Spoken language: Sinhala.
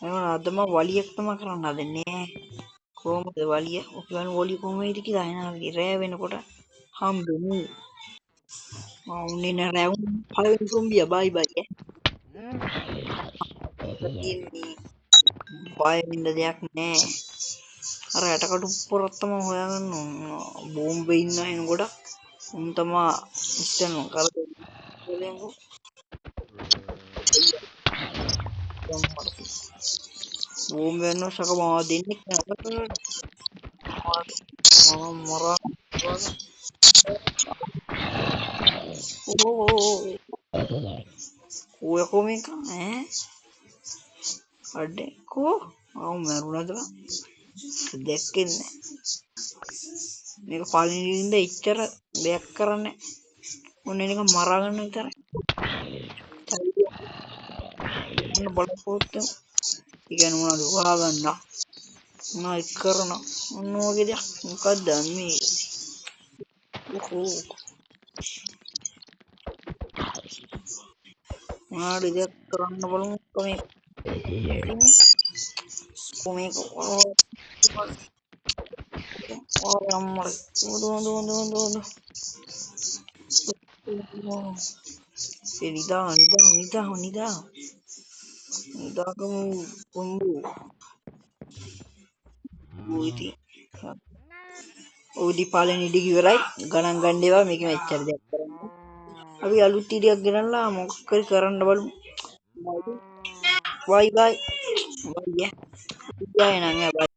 අද මම වලියක් තමයි කරන්න හදන්නේ. කොහොමද වලිය? ඔයාලන් වලිය කොහොමද කියලා අහනවා. රෑ වෙනකොට හම්බෙන්නේ. උන්නේ නෑ පළවෙනි කොම්බිය බයි බයි තියෙන්නේ. බය වෙන්න දෙයක් නෑ. අර යටකටු පොරක් තමයි හොයාගන්න ඕන. බෝම්බේ ඉන්න එන ගොඩක් උන් තමයි ඉස්සෙල්ම කරදරේ. බෝම්බේ යන සක මාව දෙන්නේ නැහැ. මරා ඔය කොමික ඈ අඩේ කෝ මරුණද දැක්කේ නැහැ. මේක පළවෙනිින්ද ඉච්චර දෙයක් කරන්නේ. ඔන්න එක මරාගන්න විතරයි. බලපොත්තු ඉගෙන මොනවද හොයාගන්න. මොනවද කරන ඔන්න වගේ දෙයක් මොකක්ද මේ මොනවද දෙයක් කරන්න බලමු කොමේ අම්මා නිදාගමු කොම්බු ඔයදි පාලන ඉඩි ඉවරයි ගණන් ගන්න ඒවා මේක මෙච්චර දෙයක් කරන්න අපි අලුත් ඉඩියක් ගෙනල්ලා මොකක් හරි කරන්න බලමු බයි බයි බයි